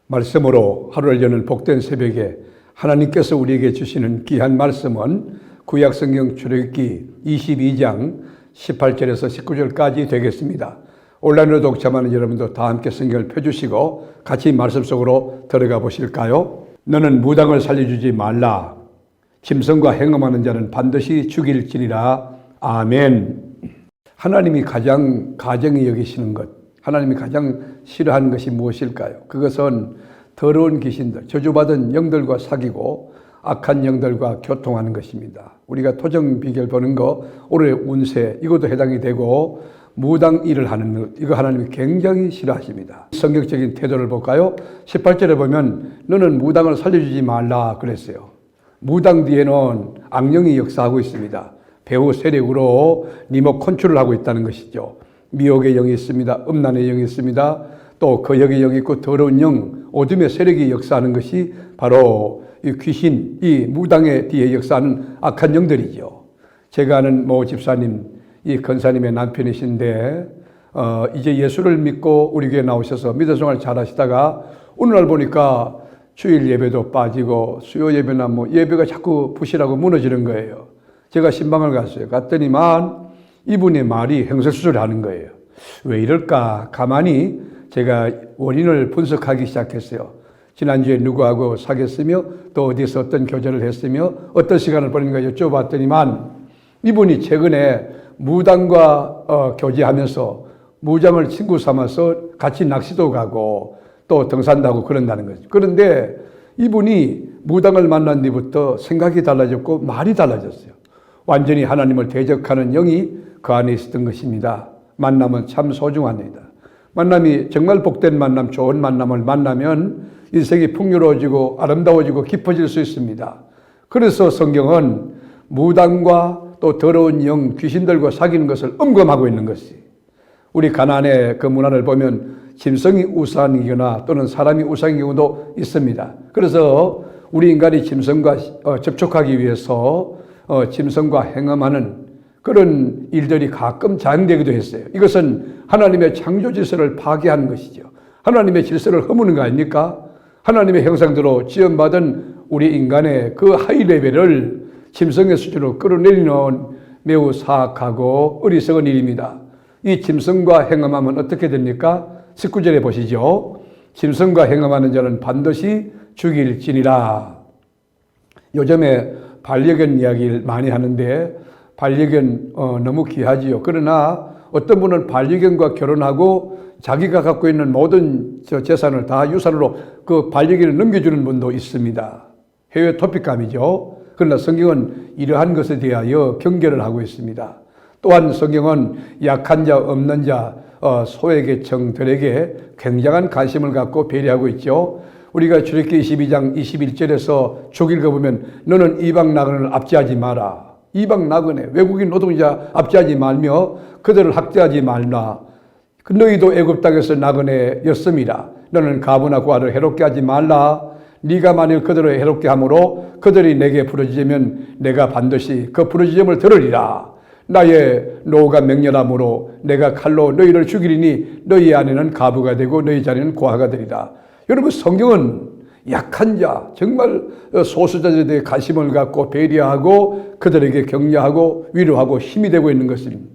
말씀으로 하루를 여는 복된 새벽에 하나님께서 우리에게 주시는 귀한 말씀은 구약성경 출애굽기 22장 18절에서 19절까지 되겠습니다. 온라인으로 독점하는 여러분도 다 함께 성경을 펴주시고 같이 말씀 속으로 들어가 보실까요? 너는 무당을 살려주지 말라. 짐승과 행음하는 자는 반드시 죽일지니라. 아멘. 하나님이 가장 가정히 여기시는 것, 하나님이 가장 싫어하는 것이 무엇일까요? 그것은 더러운 귀신들, 저주받은 영들과 사귀고 악한 영들과 교통하는 것입니다. 우리가 토정 비결 보는 거, 올해 운세 이것도 해당이 되고 무당 일을 하는 것, 이거 하나님이 굉장히 싫어하십니다. 성격적인 태도를 볼까요? 18절에 보면 너는 무당을 살려주지 말라 그랬어요. 무당 뒤에는 악령이 역사하고 있습니다. 배후 세력으로 리모컨 컨트롤을 하고 있다는 것이죠. 미혹의 영이 있습니다. 음란의 영이 있습니다. 또 거역의 영이 있고 더러운 영, 어둠의 세력이 역사하는 것이 바로 이 귀신, 이 무당의 뒤에 역사하는 악한 영들이죠. 제가 아는 모 집사님, 이 권사님의 남편이신데 이제 예수를 믿고 우리 교회 나오셔서 믿음생활 잘 하시다가 어느 날 보니까 주일 예배도 빠지고 수요 예배나 예배가 자꾸 부실하고 무너지는 거예요. 제가 신방을 갔어요. 갔더니만 이분의 말이 행설수설을 하는 거예요. 왜 이럴까? 가만히 제가 원인을 분석하기 시작했어요. 지난주에 누구하고 사귀었으며 또 어디서 어떤 교제를 했으며 어떤 시간을 보냈는가 여쭤봤더니만 이분이 최근에 무당과 교제하면서 무당을 친구 삼아서 같이 낚시도 가고 또 등산도 하고 그런다는 거죠. 그런데 이분이 무당을 만난 뒤부터 생각이 달라졌고 말이 달라졌어요. 완전히 하나님을 대적하는 영이 그 안에 있었던 것입니다. 만남은 참 소중합니다. 만남이 정말 복된 만남, 좋은 만남을 만나면 인생이 풍요로워지고 아름다워지고 깊어질 수 있습니다. 그래서 성경은 무당과 또 더러운 영, 귀신들과 사귀는 것을 엄검하고 있는 것이, 우리 가나안의 그 문화를 보면 짐승이 우상이거나 또는 사람이 우상인 경우도 있습니다. 그래서 우리 인간이 짐승과 접촉하기 위해서 짐승과 행음하는 그런 일들이 가끔 자행되기도 했어요. 이것은 하나님의 창조 질서를 파괴하는 것이죠. 하나님의 질서를 허무는 거 아닙니까? 하나님의 형상대로 지음받은 우리 인간의 그 하이 레벨을 짐승의 수준으로 끌어내리는 매우 사악하고 어리석은 일입니다. 이 짐승과 행음하면 어떻게 됩니까? 19절에 보시죠. 짐승과 행음하는 자는 반드시 죽일지니라. 요즘에 반려견 이야기를 많이 하는데 반려견 너무 귀하지요. 그러나 어떤 분은 반려견과 결혼하고 자기가 갖고 있는 모든 재산을 다 유산으로 그 반려견을 넘겨주는 분도 있습니다. 해외 토픽감이죠. 그러나 성경은 이러한 것에 대하여 경계를 하고 있습니다. 또한 성경은 약한 자, 없는 자, 소외계층들에게 굉장한 관심을 갖고 배려하고 있죠. 우리가 출애굽기 22장 21절에서 죽일 거 보면 너는 이방 나그네를 압제하지 마라. 이방 나그네, 외국인 노동자 압제하지 말며 그들을 학대하지 말라. 너희도 애굽 땅에서 나그네였습니다. 너는 가부나 고아를 해롭게 하지 말라. 네가 만일 그들을 해롭게 함으로 그들이 내게 부르짖으면 내가 반드시 그 부르짖음을 들으리라. 나의 노가 맹렬함으로 내가 칼로 너희를 죽이리니 너희 안에는 가부가 되고 너희 자리는 고아가 되리라. 여러분, 성경은 약한 자, 정말 소수자들에 대해 관심을 갖고 배려하고 그들에게 격려하고 위로하고 힘이 되고 있는 것입니다.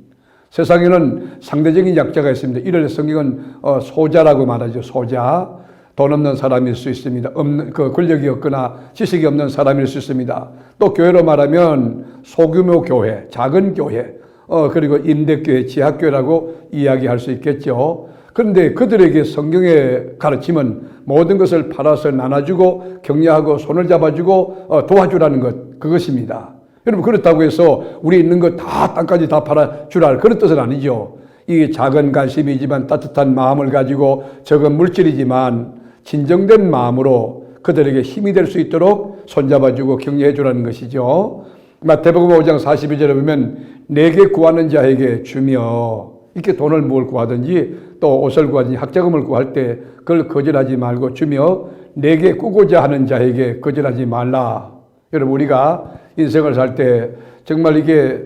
세상에는 상대적인 약자가 있습니다. 이를 성경은 소자라고 말하죠. 소자. 돈 없는 사람일 수 있습니다. 권력이 없거나 지식이 없는 사람일 수 있습니다. 또 교회로 말하면 소규모 교회, 작은 교회, 그리고 임대교회, 지하교회라고 이야기할 수 있겠죠. 그런데 그들에게 성경의 가르침은 모든 것을 팔아서 나눠주고 격려하고 손을 잡아주고 도와주라는 것, 그것입니다. 여러분, 그렇다고 해서 우리 있는 것 다 땅까지 다 팔아주라, 그런 뜻은 아니죠. 이게 작은 관심이지만 따뜻한 마음을 가지고 적은 물질이지만 진정된 마음으로 그들에게 힘이 될 수 있도록 손잡아주고 격려해 주라는 것이죠. 마태복음 5장 42절에 보면 내게 구하는 자에게 주며, 이렇게 돈을 뭘 구하든지 또 옷을 구하든지 학자금을 구할 때 그걸 거절하지 말고 주며 내게 꾸고자 하는 자에게 거절하지 말라. 여러분, 우리가 인생을 살 때 정말 이게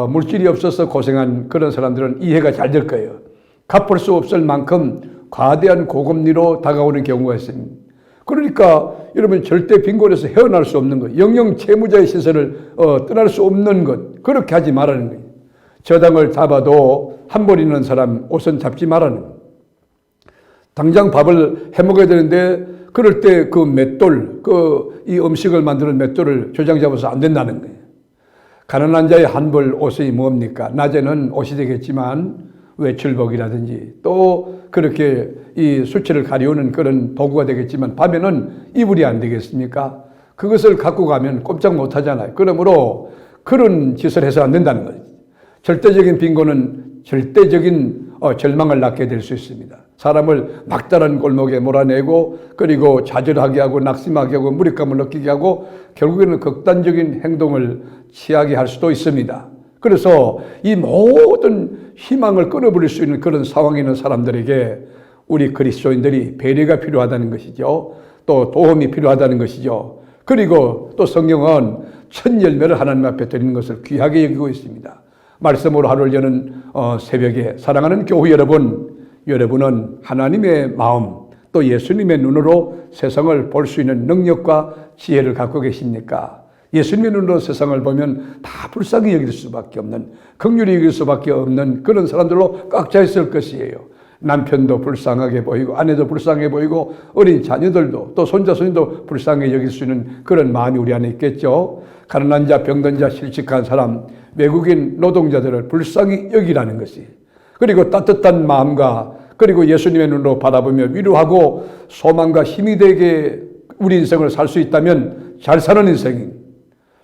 물질이 없어서 고생한 그런 사람들은 이해가 잘 될 거예요. 갚을 수 없을 만큼 과대한 고금리로 다가오는 경우가 있습니다. 그러니까 여러분 절대 빈곤에서 헤어날 수 없는 것, 영영 채무자의 시설을 떠날 수 없는 것, 그렇게 하지 말라는 거예요. 저당을 잡아도 한 벌 있는 사람 옷은 잡지 말라는 거예요. 당장 밥을 해 먹어야 되는데 그럴 때 그 맷돌, 이 음식을 만드는 맷돌을 조장 잡아서 안 된다는 거예요. 가난한 자의 한 벌 옷이 뭡니까? 낮에는 옷이 되겠지만 외출복이라든지 또 그렇게 이 수치를 가리우는 그런 도구가 되겠지만 밤에는 이불이 안 되겠습니까? 그것을 갖고 가면 꼼짝 못 하잖아요. 그러므로 그런 짓을 해서 안 된다는 거죠. 절대적인 빈곤은 절대적인 절망을 낳게 될 수 있습니다. 사람을 막다른 골목에 몰아내고 그리고 좌절하게 하고 낙심하게 하고 무력감을 느끼게 하고 결국에는 극단적인 행동을 취하게 할 수도 있습니다. 그래서 이 모든 희망을 끊어버릴 수 있는 그런 상황에 있는 사람들에게 우리 그리스도인들이 배려가 필요하다는 것이죠. 또 도움이 필요하다는 것이죠. 그리고 또 성경은 첫 열매를 하나님 앞에 드리는 것을 귀하게 여기고 있습니다. 말씀으로 하루를 여는 새벽에 사랑하는 교회 여러분은 하나님의 마음 또 예수님의 눈으로 세상을 볼 수 있는 능력과 지혜를 갖고 계십니까? 예수님의 눈으로 세상을 보면 다 불쌍히 여길 수밖에 없는, 긍휼히 여길 수밖에 없는 그런 사람들로 꽉 차 있을 것이에요. 남편도 불쌍하게 보이고 아내도 불쌍해 보이고 어린 자녀들도 또 손자 손녀도 불쌍해 여길 수 있는 그런 마음이 우리 안에 있겠죠. 가난한 자, 병든 자, 실직한 사람, 외국인 노동자들을 불쌍히 여기라는 것이, 그리고 따뜻한 마음과 그리고 예수님의 눈으로 바라보며 위로하고 소망과 힘이 되게 우리 인생을 살 수 있다면 잘 사는 인생이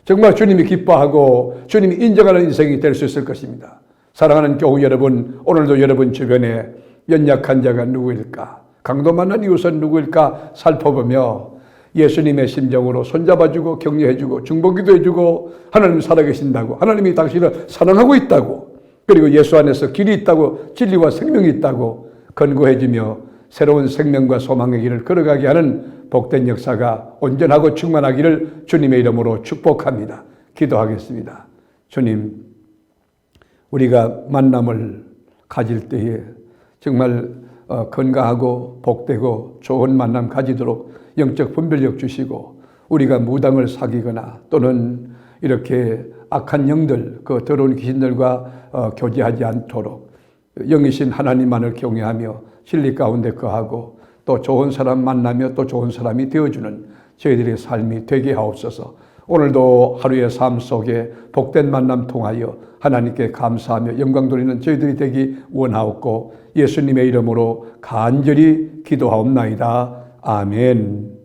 정말 주님이 기뻐하고 주님이 인정하는 인생이 될 수 있을 것입니다. 사랑하는 교우 여러분, 오늘도 여러분 주변에 연약한 자가 누구일까? 강도 만난 이웃은 누구일까? 살펴보며 예수님의 심정으로 손잡아주고 격려해주고 중보기도 해주고 하나님 살아계신다고, 하나님이 당신을 사랑하고 있다고, 그리고 예수 안에서 길이 있다고, 진리와 생명이 있다고 권고해주며 새로운 생명과 소망의 길을 걸어가게 하는 복된 역사가 온전하고 충만하기를 주님의 이름으로 축복합니다. 기도하겠습니다. 주님, 우리가 만남을 가질 때에 정말 건강하고 복되고 좋은 만남 가지도록 영적 분별력 주시고, 우리가 무당을 사귀거나 또는 이렇게 악한 영들, 그 더러운 귀신들과 교제하지 않도록 영이신 하나님만을 경외하며 진리 가운데 거하고 또 좋은 사람 만나며 또 좋은 사람이 되어주는 저희들의 삶이 되게 하옵소서. 오늘도 하루의 삶 속에 복된 만남 통하여 하나님께 감사하며 영광 돌리는 저희들이 되기 원하옵고 예수님의 이름으로 간절히 기도하옵나이다. 아멘.